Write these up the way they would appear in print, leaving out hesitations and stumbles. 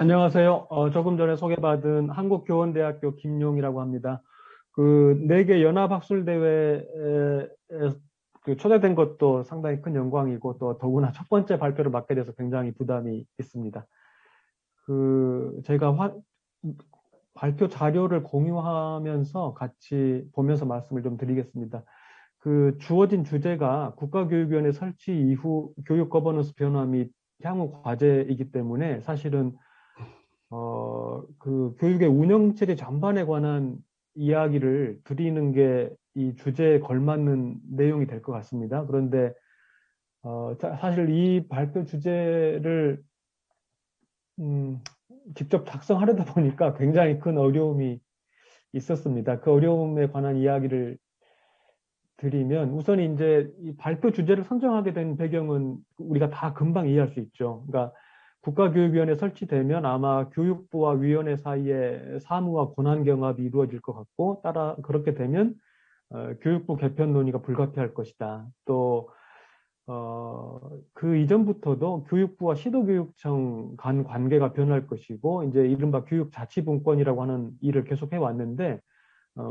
안녕하세요. 조금 전에 소개받은 한국교원대학교 김용이라고 합니다. 그 4개 연합학술대회에 그 초대된 것도 상당히 큰 영광이고 또 더구나 첫 번째 발표를 맡게 돼서 굉장히 부담이 있습니다. 제가 발표 자료를 공유하면서 같이 보면서 말씀을 좀 드리겠습니다. 주어진 주제가 국가교육위원회 설치 이후 교육 거버넌스 변화 및 향후 과제이기 때문에 사실은 교육의 운영 체제 전반에 관한 이야기를 드리는 게 이 주제에 걸맞는 내용이 될 것 같습니다. 그런데, 사실 이 발표 주제를, 음, 직접 작성하려다 보니까 굉장히 큰 어려움이 있었습니다. 그 어려움에 관한 이야기를 드리면 우선 이제 이 발표 주제를 선정하게 된 배경은 우리가 다 금방 이해할 수 있죠. 그러니까 국가교육위원회 설치되면 아마 교육부와 위원회 사이에 사무와 권한 경합이 이루어질 것 같고 따라 그렇게 되면 교육부 개편 논의가 불가피할 것이다. 또 그 이전부터도 교육부와 시도교육청 간 관계가 변할 것이고 이제 이른바 교육자치분권이라고 하는 일을 계속 해왔는데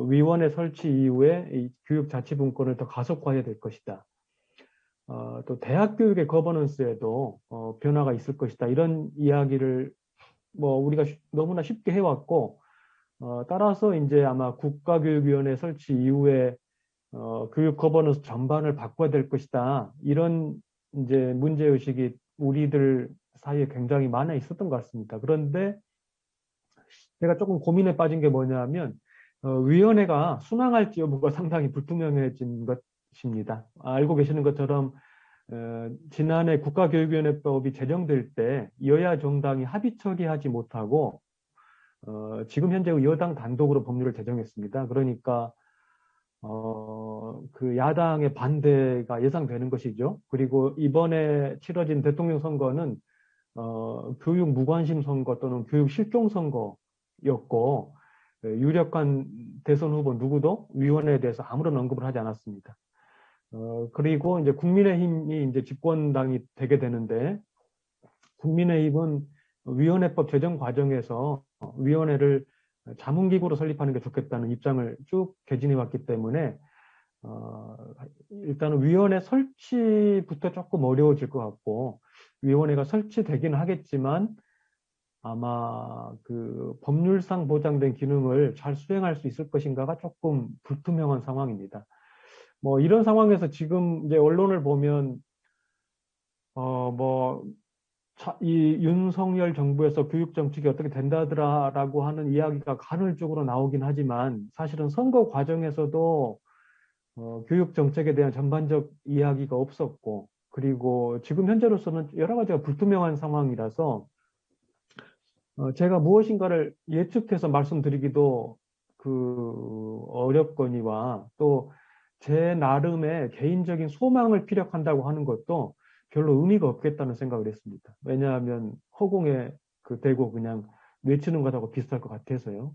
위원회 설치 이후에 이 교육자치분권을 더 가속화해야 될 것이다. 또 대학 교육의 거버넌스에도 변화가 있을 것이다. 이런 이야기를 뭐 우리가 너무나 쉽게 해왔고 따라서 이제 아마 국가교육위원회 설치 이후에 교육 거버넌스 전반을 바꿔야 될 것이다. 이런 이제 문제의식이 우리들 사이에 굉장히 많아 있었던 것 같습니다. 그런데 제가 조금 고민에 빠진 게 뭐냐면 위원회가 순항할지 여부가 상당히 불투명해진 것입니다. 알고 계시는 것처럼 지난해 국가교육위원회법이 제정될 때 여야 정당이 합의 처리하지 못하고 지금 현재 여당 단독으로 법률을 제정했습니다. 그러니까 그 야당의 반대가 예상되는 것이죠. 그리고 이번에 치러진 대통령 선거는 교육 무관심 선거 또는 교육 실종 선거였고 유력한 대선 후보 누구도 위원회에 대해서 아무런 언급을 하지 않았습니다. 그리고 이제 국민의힘이 이제 집권당이 되게 되는데 국민의힘은 위원회법 제정 과정에서 위원회를 자문기구로 설립하는 게 좋겠다는 입장을 쭉 개진해 왔기 때문에 어, 일단은 위원회 설치부터 조금 어려워질 것 같고 위원회가 설치되긴 하겠지만 아마 그 법률상 보장된 기능을 잘 수행할 수 있을 것인가가 조금 불투명한 상황입니다. 뭐 이런 상황에서 지금 이제 언론을 보면 뭐 이 윤석열 정부에서 교육 정책이 어떻게 된다더라라고 하는 이야기가 간헐적으로 나오긴 하지만 사실은 선거 과정에서도 교육 정책에 대한 전반적 이야기가 없었고 그리고 지금 현재로서는 여러 가지가 불투명한 상황이라서 제가 무엇인가를 예측해서 말씀드리기도 어렵거니와 또 제 나름의 개인적인 소망을 피력한다고 하는 것도 별로 의미가 없겠다는 생각을 했습니다. 왜냐하면 허공에 대고 그냥 외치는 것하고 비슷할 것 같아서요.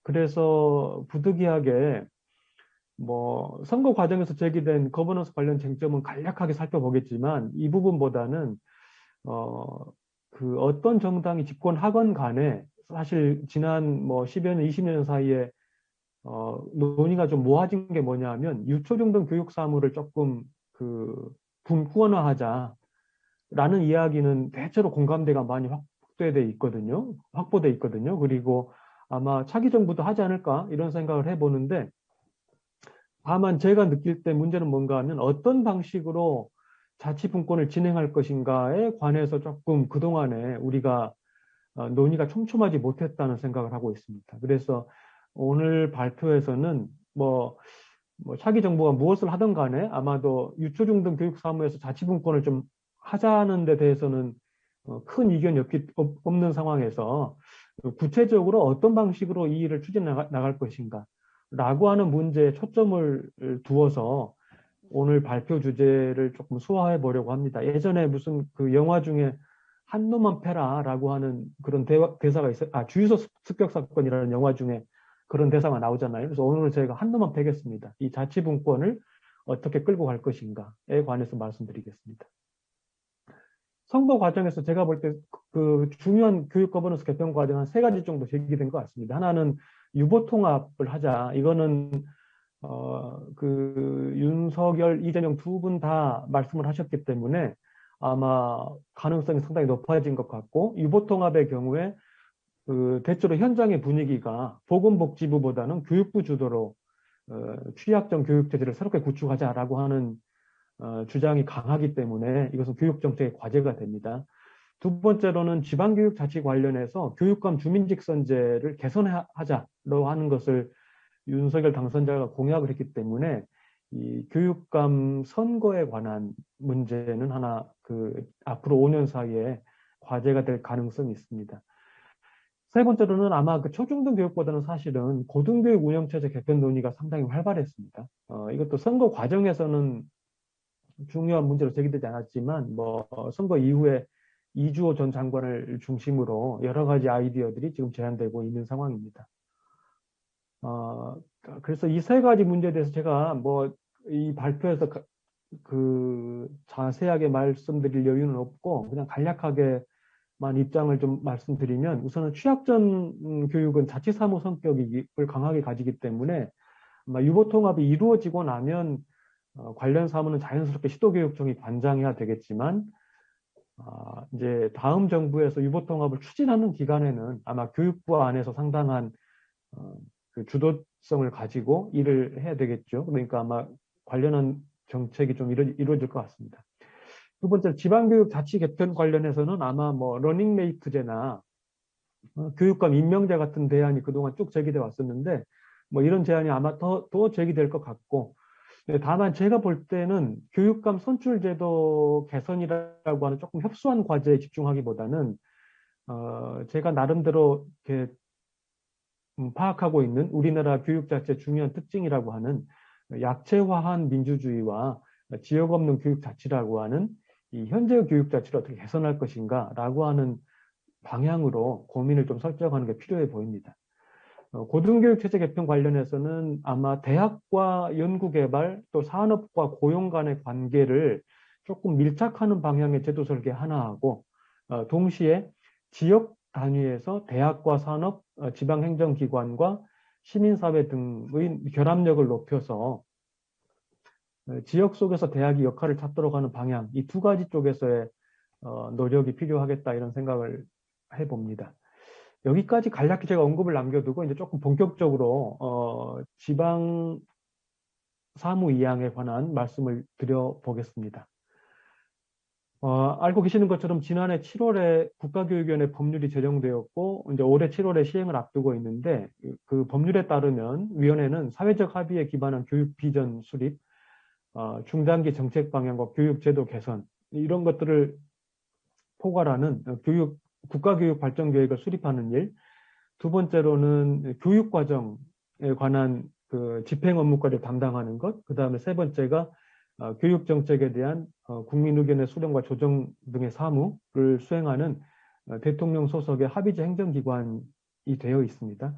그래서 부득이하게 뭐 선거 과정에서 제기된 거버넌스 관련 쟁점은 간략하게 살펴보겠지만 이 부분보다는 어, 어떤 정당이 집권하건 간에 사실 지난 뭐 10여 년, 20년 사이에 논의가 좀 모아진 게 뭐냐면 유초중등 교육 사무를 조금 분권화하자라는 이야기는 대체로 공감대가 많이 확보돼 있거든요. 그리고 아마 차기 정부도 하지 않을까 이런 생각을 해보는데 다만 제가 느낄 때 문제는 뭔가 하면 어떤 방식으로 자치분권을 진행할 것인가에 관해서 조금 그동안에 우리가 논의가 촘촘하지 못했다는 생각을 하고 있습니다. 그래서 오늘 발표에서는 차기 정부가 무엇을 하든 간에 아마도 유초중등 교육사무에서 자치분권을 좀 하자는 데 대해서는 큰 이견이 없는 상황에서 구체적으로 어떤 방식으로 이 일을 추진해 나갈 것인가 라고 하는 문제에 초점을 두어서 오늘 발표 주제를 조금 소화해 보려고 합니다. 예전에 무슨 영화 중에 한 놈만 패라라고 하는 그런 대사가 있어요. 주유소 습격 사건이라는 영화 중에 그런 대사가 나오잖아요. 그래서 오늘 제가 한 놈만 패겠습니다. 이 자치분권을 어떻게 끌고 갈 것인가에 관해서 말씀드리겠습니다. 선거 과정에서 제가 볼 때 그 중요한 교육 거버넌스 개편 과정 한 세 가지 정도 제기된 것 같습니다. 하나는 유보 통합을 하자. 이거는 그 윤석열, 이재명 두 분 다 말씀을 하셨기 때문에 아마 가능성이 상당히 높아진 것 같고, 유보 통합의 경우에 그 대체로 현장의 분위기가 보건복지부보다는 교육부 주도로 취약점 교육체제를 새롭게 구축하자라고 하는 주장이 강하기 때문에 이것은 교육정책의 과제가 됩니다. 두 번째로는 지방교육자치 관련해서 교육감 주민직선제를 개선하자로 하는 것을 윤석열 당선자가 공약을 했기 때문에 이 교육감 선거에 관한 문제는 하나 그 앞으로 5년 사이에 과제가 될 가능성이 있습니다. 세 번째로는 아마 그 초중등 교육보다는 사실은 고등교육 운영체제 개편 논의가 상당히 활발했습니다. 이것도 선거 과정에서는 중요한 문제로 제기되지 않았지만 뭐 선거 이후에 이주호 전 장관을 중심으로 여러 가지 아이디어들이 지금 제안되고 있는 상황입니다. 그래서 이 세 가지 문제에 대해서 제가 뭐 이 발표에서 그 자세하게 말씀드릴 여유는 없고 그냥 간략하게만 입장을 좀 말씀드리면, 우선은 취약점 교육은 자치사무 성격을 강하게 가지기 때문에 아마 유보 통합이 이루어지고 나면 관련 사무는 자연스럽게 시도교육청이 관장해야 되겠지만, 이제 다음 정부에서 유보 통합을 추진하는 기간에는 아마 교육부 안에서 상당한 그 주도성을 가지고 일을 해야 되겠죠. 그러니까 아마 관련한 정책이 좀 이루어질 것 같습니다. 두 번째, 지방교육 자치 개편 관련해서는 아마 뭐 러닝메이트제나 교육감 임명제 같은 대안이 그동안 쭉 제기돼 왔었는데, 뭐 이런 제안이 아마 더 제기될 것 같고, 네, 다만 제가 볼 때는 교육감 선출제도 개선이라고 하는 조금 협소한 과제에 집중하기보다는 제가 나름대로 이렇게 파악하고 있는 우리나라 교육 자체의 중요한 특징이라고 하는 약체화한 민주주의와 지역 없는 교육 자치라고 하는 이 현재의 교육 자치를 어떻게 개선할 것인가라고 하는 방향으로 고민을 좀 설정하는 게 필요해 보입니다. 고등교육 체제 개편 관련해서는 아마 대학과 연구개발 또 산업과 고용 간의 관계를 조금 밀착하는 방향의 제도 설계 하나하고, 동시에 지역 단위에서 대학과 산업, 지방행정기관과 시민사회 등의 결합력을 높여서 지역 속에서 대학이 역할을 찾도록 하는 방향, 이 두 가지 쪽에서의 노력이 필요하겠다, 이런 생각을 해봅니다. 여기까지 간략히 제가 언급을 남겨두고 이제 조금 본격적으로 지방 사무 이양에 관한 말씀을 드려보겠습니다. 알고 계시는 것처럼 지난해 7월에 국가교육위원회 법률이 제정되었고 이제 올해 7월에 시행을 앞두고 있는데, 그 법률에 따르면 위원회는 사회적 합의에 기반한 교육 비전 수립, 중장기 정책 방향과 교육 제도 개선, 이런 것들을 포괄하는 국가교육 발전 계획을 수립하는 일, 두 번째로는 교육과정에 관한 그 집행 업무까지 담당하는 것, 그 다음에 세 번째가 교육정책에 대한 국민 의견의 수렴과 조정 등의 사무를 수행하는 대통령 소속의 합의제 행정기관이 되어 있습니다.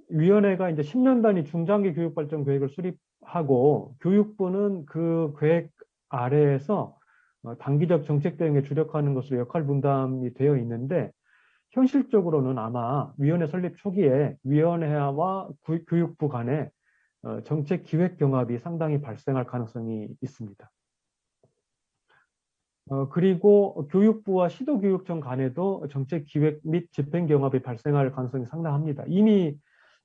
위원회가 이제 10년 단위 중장기 교육발전 계획을 수립하고, 교육부는 그 계획 아래에서 단기적 정책 대응에 주력하는 것으로 역할 분담이 되어 있는데, 현실적으로는 아마 위원회 설립 초기에 위원회와 교육부 간에 정책 기획 경합이 상당히 발생할 가능성이 있습니다. 그리고 교육부와 시도교육청 간에도 정책 기획 및 집행 경합이 발생할 가능성이 상당합니다. 이미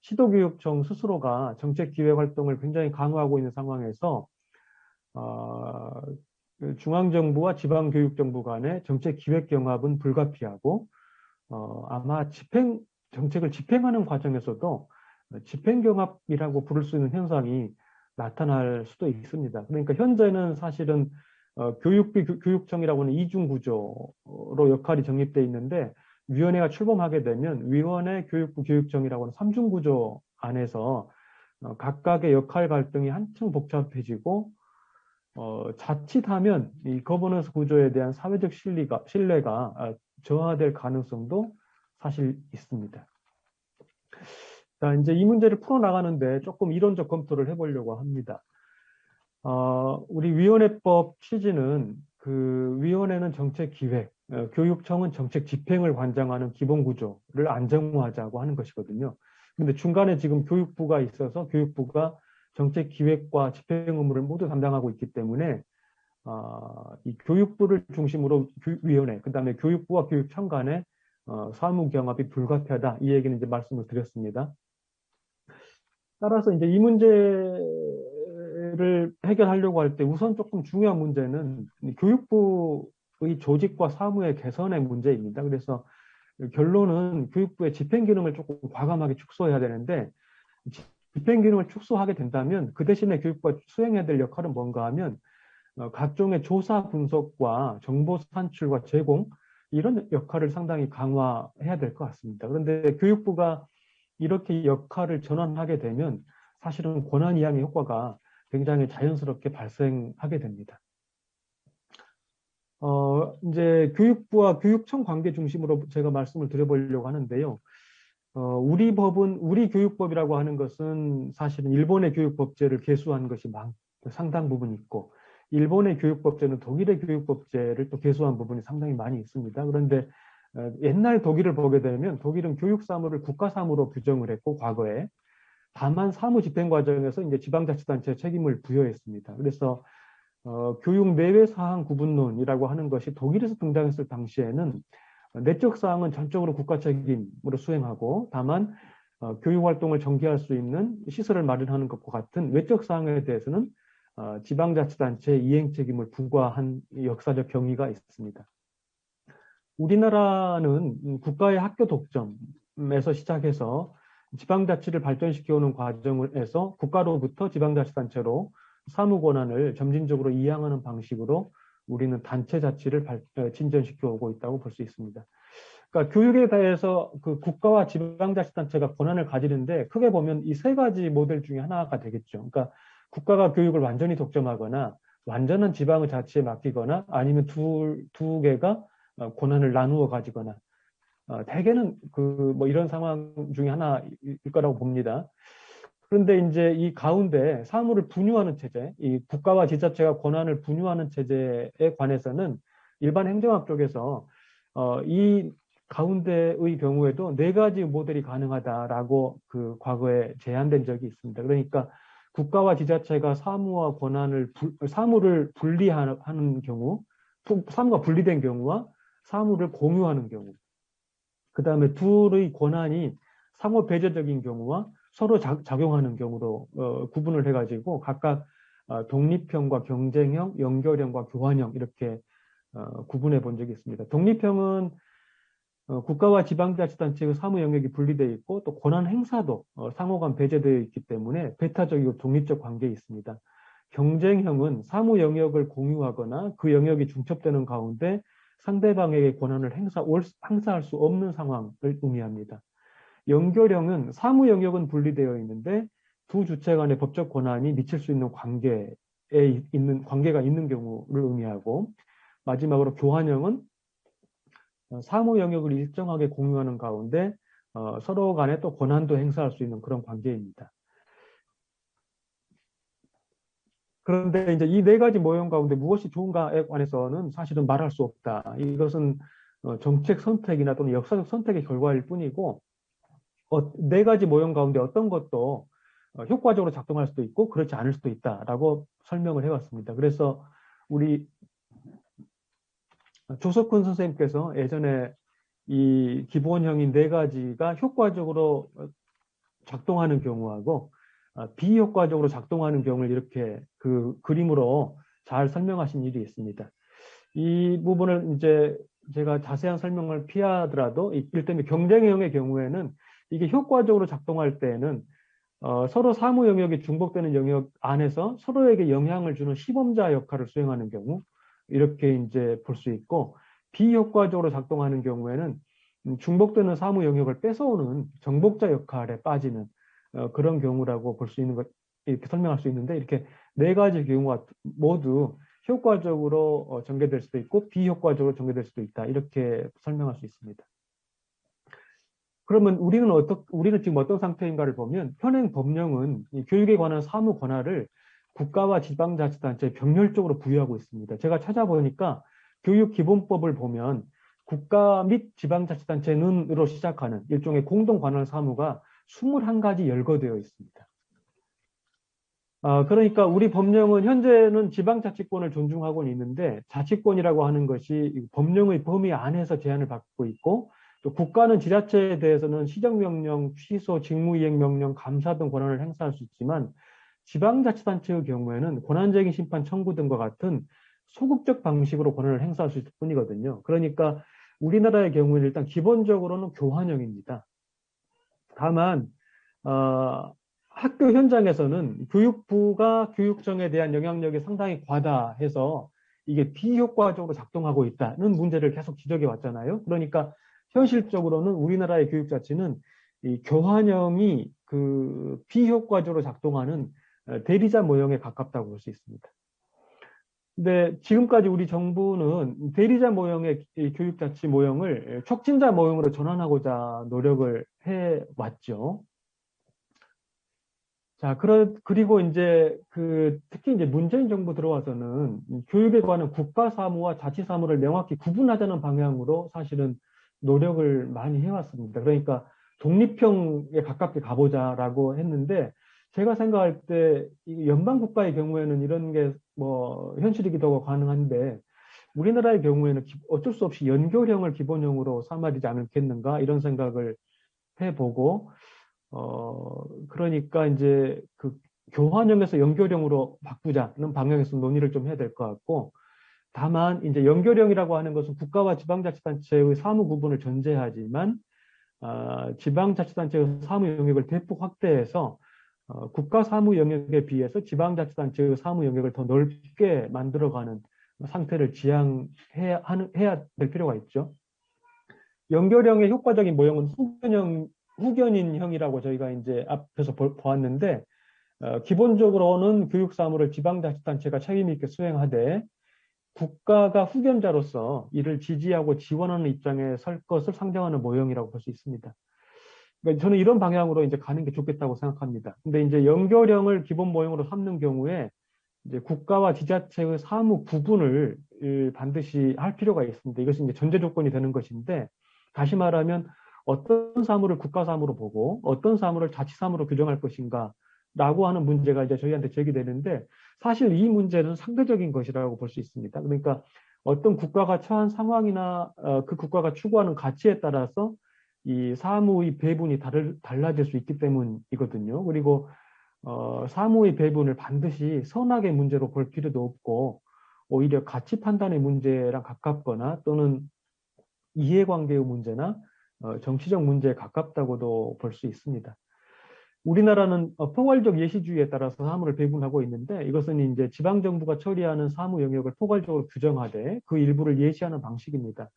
시도교육청 스스로가 정책 기획 활동을 굉장히 강화하고 있는 상황에서 중앙정부와 지방교육정부 간의 정책 기획 경합은 불가피하고, 아마 정책을 집행하는 과정에서도 집행경합이라고 부를 수 있는 현상이 나타날 수도 있습니다. 그러니까 현재는 사실은 교육비 교육청이라고 하는 이중구조로 역할이 정립되어 있는데, 위원회가 출범하게 되면 위원회, 교육부, 교육청이라고 하는 삼중구조 안에서 각각의 역할 갈등이 한층 복잡해지고, 자칫하면 이 거버넌스 구조에 대한 사회적 신뢰가 저하될 가능성도 사실 있습니다. 자, 이제 이 문제를 풀어나가는데 조금 이론적 검토를 해보려고 합니다. 우리 위원회법 취지는 그 위원회는 정책 기획, 교육청은 정책 집행을 관장하는 기본 구조를 안정화하자고 하는 것이거든요. 근데 중간에 지금 교육부가 있어서 교육부가 정책 기획과 집행 업무를 모두 담당하고 있기 때문에 이 교육부를 중심으로 위원회, 그다음에 교육부와 교육청 간의 사무 경합이 불가피하다. 이 얘기는 이제 말씀을 드렸습니다. 따라서 이제 이 문제를 해결하려고 할 때 우선 조금 중요한 문제는 이 교육부의 조직과 사무의 개선의 문제입니다. 그래서 결론은 교육부의 집행 기능을 조금 과감하게 축소해야 되는데 집행 기능을 축소하게 된다면 그 대신에 교육부가 수행해야 될 역할은 뭔가 하면 각종의 조사 분석과 정보 산출과 제공 이런 역할을 상당히 강화해야 될 것 같습니다. 그런데 교육부가 이렇게 역할을 전환하게 되면 사실은 권한 이양의 효과가 굉장히 자연스럽게 발생하게 됩니다. 이제 교육부와 교육청 관계 중심으로 제가 말씀을 드려보려고 하는데요. 우리 교육법이라고 하는 것은 사실은 일본의 교육법제를 계수한 것이 상당 부분 있고, 일본의 교육법제는 독일의 교육법제를 또 계수한 부분이 상당히 많이 있습니다. 그런데 옛날 독일을 보게 되면 독일은 교육 사무를 국가 사무로 규정을 했고 과거에 다만 사무 집행 과정에서 이제 지방자치단체에 책임을 부여했습니다. 그래서 교육 내외 사항 구분론이라고 하는 것이 독일에서 등장했을 당시에는 내적 사항은 전적으로 국가 책임으로 수행하고 다만 교육 활동을 전개할 수 있는 시설을 마련하는 것과 같은 외적 사항에 대해서는 지방자치단체의 이행 책임을 부과한 역사적 경위가 있습니다. 우리나라는 국가의 학교 독점에서 시작해서 지방자치를 발전시켜오는 과정에서 국가로부터 지방자치단체로 사무 권한을 점진적으로 이양하는 방식으로 우리는 단체 자치를 진전시켜 오고 있다고 볼 수 있습니다. 그러니까 교육에 대해서 그 국가와 지방자치단체가 권한을 가지는데 크게 보면 이 세 가지 모델 중에 하나가 되겠죠. 그러니까 국가가 교육을 완전히 독점하거나 완전한 지방의 자치에 맡기거나 아니면 두 개가 권한을 나누어 가지거나 대개는 뭐 이런 상황 중에 하나일 거라고 봅니다. 그런데 이제 이 가운데 사무를 분유하는 체제, 이 국가와 지자체가 권한을 분유하는 체제에 관해서는 일반 행정학 쪽에서 이 가운데의 경우에도 네 가지 모델이 가능하다라고 그 과거에 제안된 적이 있습니다. 그러니까 국가와 지자체가 사무와 권한을 사무를 분리하는 경우, 사무가 분리된 경우와 사무를 공유하는 경우, 그 다음에 둘의 권한이 상호 배제적인 경우와 서로 작용하는 경우로 구분을 해가지고 각각 독립형과 경쟁형, 연결형과 교환형 이렇게 구분해 본 적이 있습니다. 독립형은 국가와 지방자치단체의 사무 영역이 분리되어 있고 또 권한 행사도 상호 간 배제되어 있기 때문에 배타적이고 독립적 관계에 있습니다. 경쟁형은 사무 영역을 공유하거나 그 영역이 중첩되는 가운데 상대방에게 권한을 행사할 수 없는 상황을 의미합니다. 연결형은 사무 영역은 분리되어 있는데 두 주체 간의 법적 권한이 미칠 수 있는 관계가 있는 경우를 의미하고, 마지막으로 교환형은 사무 영역을 일정하게 공유하는 가운데 서로 간에 또 권한도 행사할 수 있는 그런 관계입니다. 그런데 이제 이 네 가지 모형 가운데 무엇이 좋은가에 관해서는 사실은 말할 수 없다. 이것은 정책 선택이나 또는 역사적 선택의 결과일 뿐이고 네 가지 모형 가운데 어떤 것도 효과적으로 작동할 수도 있고 그렇지 않을 수도 있다라고 설명을 해왔습니다. 그래서 우리 조석훈 선생님께서 예전에 이 기본형인 네 가지가 효과적으로 작동하는 경우하고 비효과적으로 작동하는 경우를 이렇게 그 그림으로 잘 설명하신 일이 있습니다. 이 부분을 이제 제가 자세한 설명을 피하더라도 일테면 경쟁형의 경우에는 이게 효과적으로 작동할 때에는 서로 사무 영역이 중복되는 영역 안에서 서로에게 영향을 주는 시범자 역할을 수행하는 경우 이렇게 이제 볼 수 있고, 비효과적으로 작동하는 경우에는 중복되는 사무 영역을 뺏어오는 정복자 역할에 빠지는 그런 경우라고 볼 수 있는 것, 이렇게 설명할 수 있는데, 이렇게 네 가지 경우가 모두 효과적으로 전개될 수도 있고 비효과적으로 전개될 수도 있다, 이렇게 설명할 수 있습니다. 그러면 우리는 지금 어떤 상태인가를 보면 현행 법령은 이 교육에 관한 사무 권한을 국가와 지방자치단체에 병렬적으로 부여하고 있습니다. 제가 찾아보니까 교육기본법을 보면 국가 및 지방자치단체는으로 시작하는 일종의 공동관할 사무가 21가지 열거되어 있습니다. 그러니까 우리 법령은 현재는 지방자치권을 존중하고는 있는데 자치권이라고 하는 것이 법령의 범위 안에서 제한을 받고 있고 또 국가는 지자체에 대해서는 시정명령, 취소, 직무이행명령, 감사 등 권한을 행사할 수 있지만 지방자치단체의 경우에는 권한쟁의 심판 청구 등과 같은 소극적 방식으로 권한을 행사할 수 있을 뿐이거든요. 그러니까 우리나라의 경우에는 일단 기본적으로는 교환형입니다. 다만 학교 현장에서는 교육부가 교육청에 대한 영향력이 상당히 과다해서 이게 비효과적으로 작동하고 있다는 문제를 계속 지적해 왔잖아요. 그러니까 현실적으로는 우리나라의 교육자치는 이 교환형이 그 비효과적으로 작동하는 대리자 모형에 가깝다고 볼 수 있습니다. 근데 지금까지 우리 정부는 대리자 모형의 이 교육자치 모형을 촉진자 모형으로 전환하고자 노력을 해왔죠. 자, 그리고 이제 특히 이제 문재인 정부 들어와서는 교육에 관한 국가 사무와 자치 사무를 명확히 구분하자는 방향으로 사실은 노력을 많이 해왔습니다. 그러니까 독립형에 가깝게 가보자라고 했는데 제가 생각할 때 연방 국가의 경우에는 이런 게 뭐 현실이기도 하고 가능한데 우리나라의 경우에는 어쩔 수 없이 연교령을 기본형으로 삼아야 되지 않겠는가 이런 생각을 해보고 그러니까 이제 그 교환형에서 연교령으로 바꾸자는 방향에서 논의를 좀 해야 될 것 같고, 다만 이제 연교령이라고 하는 것은 국가와 지방자치단체의 사무 구분을 전제하지만, 지방자치단체의 사무 영역을 대폭 확대해서 국가 사무 영역에 비해서 지방자치단체의 사무 영역을 더 넓게 만들어가는 상태를 지향해야 될 필요가 있죠. 연교령의 효과적인 모형은 후견인형이라고 저희가 이제 앞에서 보았는데, 기본적으로는 교육 사무를 지방자치단체가 책임 있게 수행하되 국가가 후견자로서 이를 지지하고 지원하는 입장에 설 것을 상정하는 모형이라고 볼 수 있습니다. 그러니까 저는 이런 방향으로 이제 가는 게 좋겠다고 생각합니다. 근데 이제 연교령을 기본 모형으로 삼는 경우에 이제 국가와 지자체의 사무 구분을 반드시 할 필요가 있습니다. 이것이 이제 전제 조건이 되는 것인데, 다시 말하면 어떤 사무를 국가 사무로 보고 어떤 사무를 자치 사무로 규정할 것인가 라고 하는 문제가 이제 저희한테 제기되는데, 사실 이 문제는 상대적인 것이라고 볼 수 있습니다. 그러니까 어떤 국가가 처한 상황이나 그 국가가 추구하는 가치에 따라서 이 사무의 배분이 달라질 수 있기 때문이거든요. 그리고 사무의 배분을 반드시 선악의 문제로 볼 필요도 없고 오히려 가치 판단의 문제랑 가깝거나 또는 이해관계의 문제나 정치적 문제에 가깝다고도 볼 수 있습니다. 우리나라는 포괄적 예시주의에 따라서 사무를 배분하고 있는데, 이것은 이제 지방정부가 처리하는 사무 영역을 포괄적으로 규정하되 그 일부를 예시하는 방식입니다.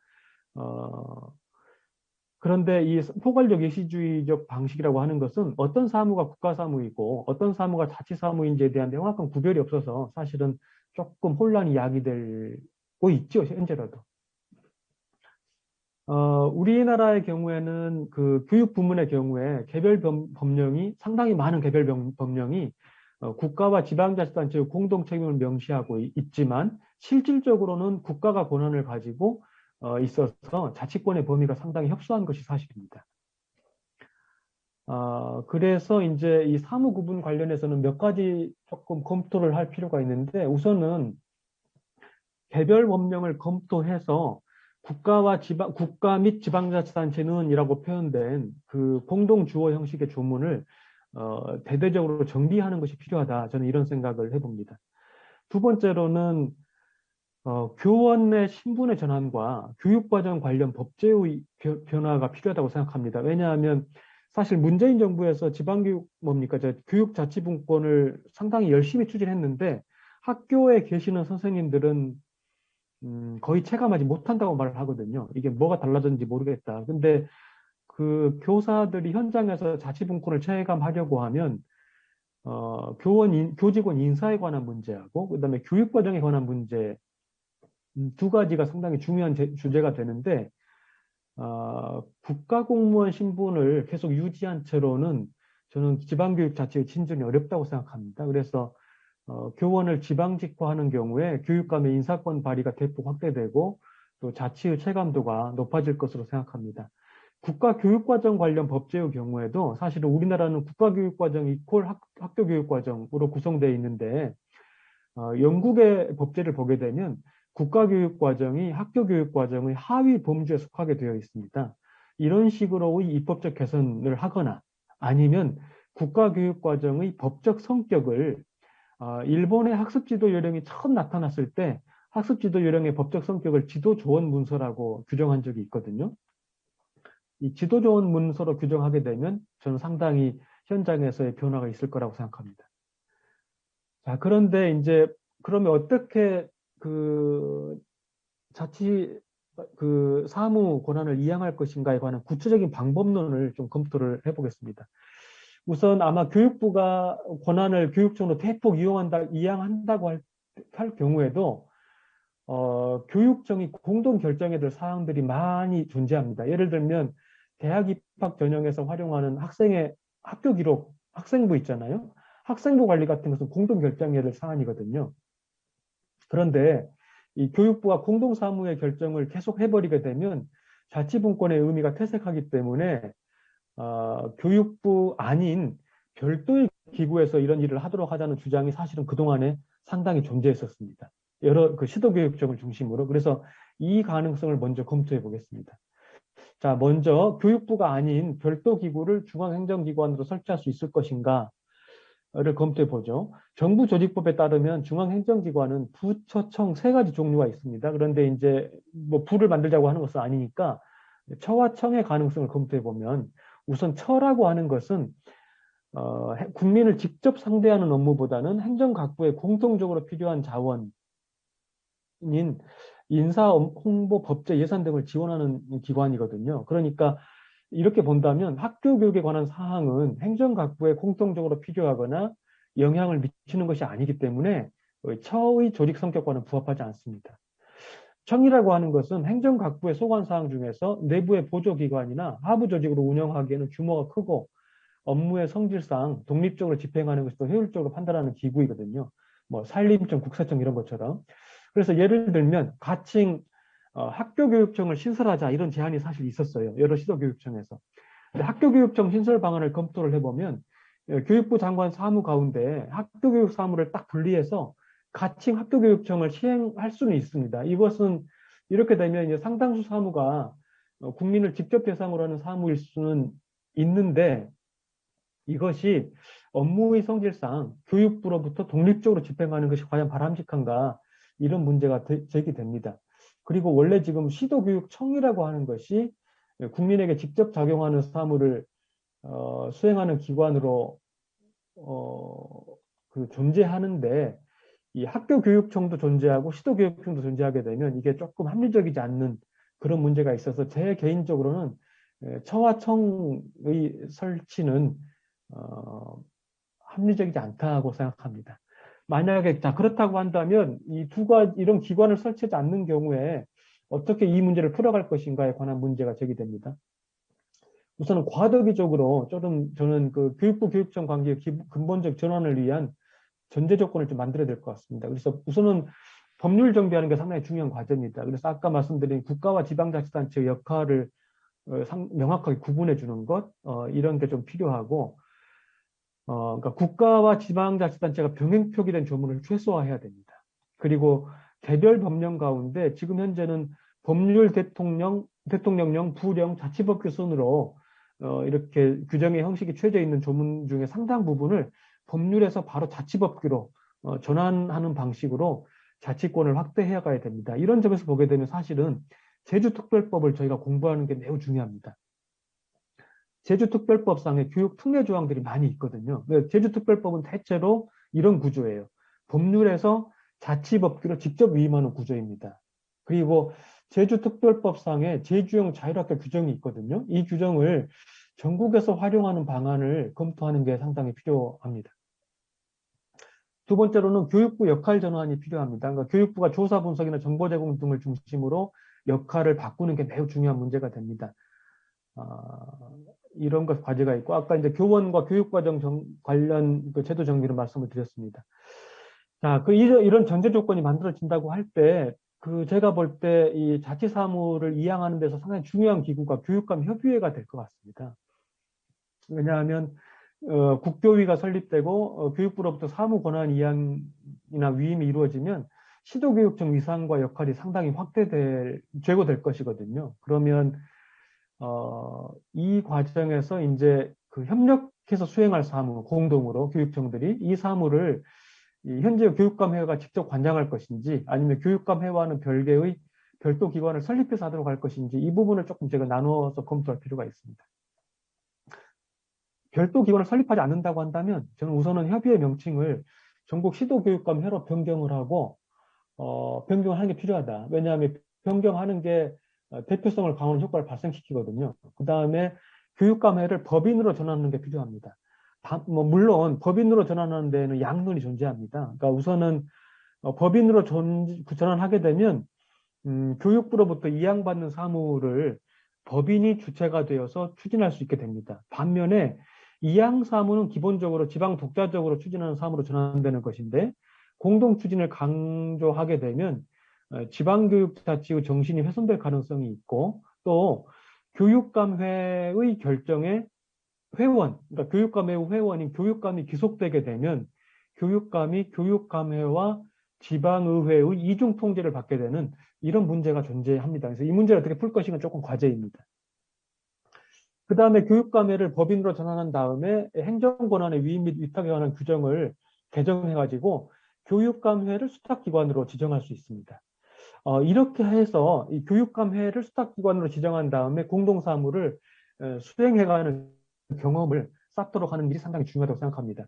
그런데 이 포괄적 예시주의적 방식이라고 하는 것은 어떤 사무가 국가 사무이고 어떤 사무가 자치 사무인지에 대한 명확한 구별이 없어서 사실은 조금 혼란이 야기되고 있죠, 현재라도. 우리나라의 경우에는 그 교육 부문의 경우에 개별 법령이 상당히 많은 개별 법령이 국가와 지방자치단체의 공동 책임을 명시하고 있지만 실질적으로는 국가가 권한을 가지고 있어서 자치권의 범위가 상당히 협소한 것이 사실입니다. 그래서 이제 이 사무 구분 관련해서는 몇 가지 조금 검토를 할 필요가 있는데, 우선은 개별 법령을 검토해서 국가 및 지방자치단체는이라고 표현된 그 공동 주어 형식의 조문을 대대적으로 정비하는 것이 필요하다. 저는 이런 생각을 해봅니다. 두 번째로는 교원 내 신분의 전환과 교육과정 관련 법제의 변화가 필요하다고 생각합니다. 왜냐하면 사실 문재인 정부에서 교육자치분권을 상당히 열심히 추진했는데 학교에 계시는 선생님들은 거의 체감하지 못한다고 말을 하거든요. 이게 뭐가 달라졌는지 모르겠다. 근데 그 교사들이 현장에서 자치분권을 체감하려고 하면 교직원 인사에 관한 문제하고 그다음에 교육과정에 관한 문제 두 가지가 상당히 중요한 주제가 되는데 국가공무원 신분을 계속 유지한 채로는 저는 지방교육 자체의 진전이 어렵다고 생각합니다. 그래서 교원을 지방직화하는 경우에 교육감의 인사권 발휘가 대폭 확대되고 또 자치의 체감도가 높아질 것으로 생각합니다. 국가교육과정 관련 법제의 경우에도 사실은 우리나라는 국가교육과정 이퀄 학교교육과정으로 구성되어 있는데 영국의 법제를 보게 되면 국가교육과정이 학교교육과정의 하위 범주에 속하게 되어 있습니다. 이런 식으로의 입법적 개선을 하거나 아니면 국가교육과정의 법적 성격을 일본의 학습지도 요령이 처음 나타났을 때 학습지도 요령의 법적 성격을 지도조언 문서라고 규정한 적이 있거든요. 이 지도조언 문서로 규정하게 되면 저는 상당히 현장에서의 변화가 있을 거라고 생각합니다. 자, 그런데 이제 그러면 어떻게 그 자치 그 사무 권한을 이양할 것인가에 관한 구체적인 방법론을 좀 검토를 해보겠습니다. 우선 아마 교육부가 권한을 교육청으로 대폭 이양한다고 할 경우에도 교육청이 공동 결정해야 될 사항들이 많이 존재합니다. 예를 들면 대학 입학 전형에서 활용하는 학생의 학교 기록, 학생부 있잖아요. 학생부 관리 같은 것은 공동 결정해야 될 사안이거든요. 그런데 이 교육부가 공동사무의 결정을 계속 해버리게 되면 자치분권의 의미가 퇴색하기 때문에 교육부 아닌 별도의 기구에서 이런 일을 하도록 하자는 주장이 사실은 그동안에 상당히 존재했었습니다. 여러 그 시도교육청을 중심으로. 그래서 이 가능성을 먼저 검토해 보겠습니다. 자, 먼저 교육부가 아닌 별도 기구를 중앙행정기관으로 설치할 수 있을 것인가? 를 검토해 보죠. 정부 조직법에 따르면 중앙행정기관은 부처청 세 가지 종류가 있습니다. 그런데 이제 뭐 부를 만들자고 하는 것은 아니니까 처와 청의 가능성을 검토해 보면 우선 처라고 하는 것은 국민을 직접 상대하는 업무보다는 행정각부에 공통적으로 필요한 자원인 인사, 홍보, 법제, 예산 등을 지원하는 기관이거든요. 그러니까 이렇게 본다면 학교 교육에 관한 사항은 행정각부에 공통적으로 필요하거나 영향을 미치는 것이 아니기 때문에 처의 조직 성격과는 부합하지 않습니다. 청이라고 하는 것은 행정각부의 소관 사항 중에서 내부의 보조기관이나 하부 조직으로 운영하기에는 규모가 크고 업무의 성질상 독립적으로 집행하는 것이 더 효율적으로 판단하는 기구이거든요. 뭐 산림청, 국세청 이런 것처럼. 그래서 예를 들면 가칭 학교교육청을 신설하자 이런 제안이 사실 있었어요. 여러 시도교육청에서. 근데 학교교육청 신설 방안을 검토를 해보면 교육부 장관 사무 가운데 학교교육 사무를 딱 분리해서 가칭 학교교육청을 시행할 수는 있습니다. 이것은 이렇게 되면 이제 상당수 사무가 국민을 직접 대상으로 하는 사무일 수는 있는데 이것이 업무의 성질상 교육부로부터 독립적으로 집행하는 것이 과연 바람직한가 이런 문제가 제기됩니다. 그리고 원래 지금 시도교육청이라고 하는 것이 국민에게 직접 작용하는 사무를 수행하는 기관으로 존재하는데 이 학교교육청도 존재하고 시도교육청도 존재하게 되면 이게 조금 합리적이지 않는 그런 문제가 있어서 제 개인적으로는 처와 청의 설치는 합리적이지 않다고 생각합니다. 만약에 자 그렇다고 한다면 이 두 가지 이런 기관을 설치하지 않는 경우에 어떻게 이 문제를 풀어갈 것인가에 관한 문제가 제기됩니다. 우선은 과도기적으로 저는 그 교육부 교육청 관계의 근본적 전환을 위한 전제 조건을 좀 만들어야 될 것 같습니다. 그래서 우선은 법률 정비하는 게 상당히 중요한 과제입니다. 그래서 아까 말씀드린 국가와 지방자치단체의 역할을 명확하게 구분해 주는 것 이런 게 좀 필요하고 그러니까 국가와 지방자치단체가 병행 표기된 조문을 최소화해야 됩니다. 그리고 개별 법령 가운데 지금 현재는 법률 대통령령, 부령, 자치법규 순으로 이렇게 규정의 형식이 취해져 있는 조문 중에 상당 부분을 법률에서 바로 자치법규로 전환하는 방식으로 자치권을 확대해 가야 됩니다. 이런 점에서 보게 되면 사실은 제주특별법을 저희가 공부하는 게 매우 중요합니다. 제주특별법상의 교육 특례 조항들이 많이 있거든요. 제주특별법은 대체로 이런 구조예요. 법률에서 자치법규로 직접 위임하는 구조입니다. 그리고 제주특별법상에 제주형 자율학교 규정이 있거든요. 이 규정을 전국에서 활용하는 방안을 검토하는 게 상당히 필요합니다. 두 번째로는 교육부 역할 전환이 필요합니다. 그러니까 교육부가 조사 분석이나 정보 제공 등을 중심으로 역할을 바꾸는 게 매우 중요한 문제가 됩니다. 이런 것 과제가 있고 아까 이제 교원과 교육과정 관련 그 제도 정비를 말씀을 드렸습니다. 자, 이런 전제 조건이 만들어진다고 할 때, 제가 볼 때 이 자치사무를 이양하는 데서 상당히 중요한 기구가 교육감 협의회가 될 것 같습니다. 왜냐하면, 국교위가 설립되고, 교육부로부터 사무 권한 이양이나 위임이 이루어지면, 시도교육청 위상과 역할이 상당히 제고될 것이거든요. 그러면, 이 과정에서 이제 협력해서 수행할 사무, 공동으로 교육청들이 이 사무를 현재 교육감회가 직접 관장할 것인지 아니면 교육감회와는 별개의 별도 기관을 설립해서 하도록 할 것인지 이 부분을 조금 제가 나누어서 검토할 필요가 있습니다. 별도 기관을 설립하지 않는다고 한다면 저는 우선은 협의회 명칭을 전국 시도교육감회로 변경을 하고 변경을 하는 게 필요하다. 왜냐하면 변경하는 게 대표성을 강화하는 효과를 발생시키거든요. 그 다음에 교육감회를 법인으로 전환하는 게 필요합니다. 물론 법인으로 전환하는 데에는 양론이 존재합니다. 그러니까 우선은 법인으로 전환하게 되면 교육부로부터 이양받는 사무를 법인이 주체가 되어서 추진할 수 있게 됩니다. 반면에 이양 사무는 기본적으로 지방 독자적으로 추진하는 사무로 전환되는 것인데 공동 추진을 강조하게 되면 지방교육자치의 정신이 훼손될 가능성이 있고 또 교육감회의 결정에 그러니까 교육감회 회원인 교육감이 기속되게 되면 교육감이 교육감회와 지방의회의 이중 통제를 받게 되는 이런 문제가 존재합니다. 그래서 이 문제를 어떻게 풀 것인가 조금 과제입니다. 그 다음에 교육감회를 법인으로 전환한 다음에 행정권한의 위임 및 위탁에 관한 규정을 개정해가지고 교육감회를 수탁기관으로 지정할 수 있습니다. 이렇게 해서 이 교육감회를 수탁기관으로 지정한 다음에 공동사무를 수행해가는 경험을 쌓도록 하는 일이 상당히 중요하다고 생각합니다.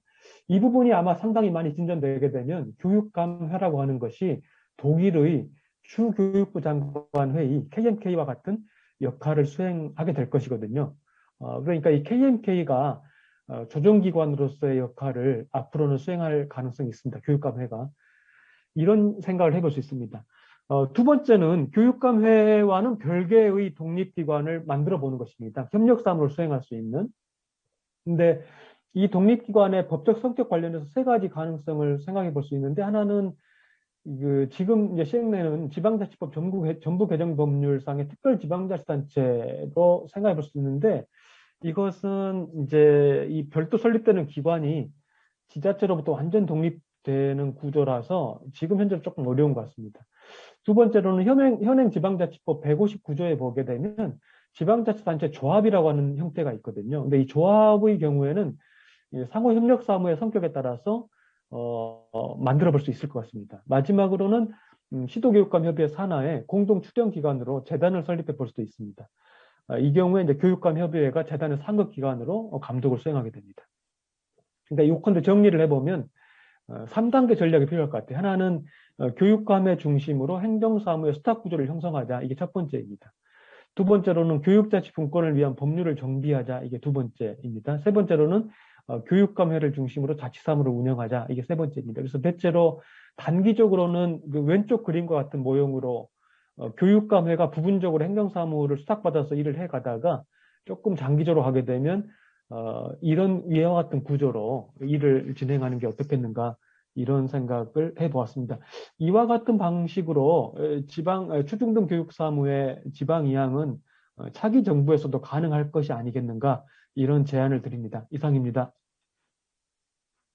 이 부분이 아마 상당히 많이 진전되게 되면 교육감회라고 하는 것이 독일의 주교육부 장관 회의 KMK와 같은 역할을 수행하게 될 것이거든요. 그러니까 이 KMK가 조정기관으로서의 역할을 앞으로는 수행할 가능성이 있습니다. 교육감회가. 이런 생각을 해볼 수 있습니다. 두 번째는 교육감회와는 별개의 독립기관을 만들어 보는 것입니다. 협력사무를 수행할 수 있는. 근데 이 독립기관의 법적 성격 관련해서 세 가지 가능성을 생각해 볼 수 있는데 하나는 지금 이제 시행되는 지방자치법 전부 개정 법률상의 특별지방자치단체로 생각해 볼 수 있는데 이것은 이제 이 별도 설립되는 기관이 지자체로부터 완전 독립되는 구조라서 지금 현재로 조금 어려운 것 같습니다. 두 번째로는 현행 지방자치법 159조에 보게 되면 지방자치단체 조합이라고 하는 형태가 있거든요. 근데 이 조합의 경우에는 상호협력사무의 성격에 따라서 만들어 볼 수 있을 것 같습니다. 마지막으로는 시도교육감협의회 산하에 공동추정기관으로 재단을 설립해 볼 수도 있습니다. 이 경우에 이제 교육감협의회가 재단의 상급기관으로 감독을 수행하게 됩니다. 그러니까 요컨대 정리를 해보면 3단계 전략이 필요할 것 같아요. 하나는 교육감회 중심으로 행정사무의 수탁구조를 형성하자. 이게 첫 번째입니다. 두 번째로는 교육자치 분권을 위한 법률을 정비하자. 이게 두 번째입니다. 세 번째로는 교육감회를 중심으로 자치사무를 운영하자. 이게 세 번째입니다. 그래서 대체로 단기적으로는 그 왼쪽 그림과 같은 모형으로 교육감회가 부분적으로 행정사무를 수탁받아서 일을 해가다가 조금 장기적으로 하게 되면 이런 위와 같은 구조로 일을 진행하는 게 어떻겠는가 이런 생각을 해보았습니다. 이와 같은 방식으로 추중등 교육사무의 지방 이양은 차기 정부에서도 가능할 것이 아니겠는가 이런 제안을 드립니다. 이상입니다.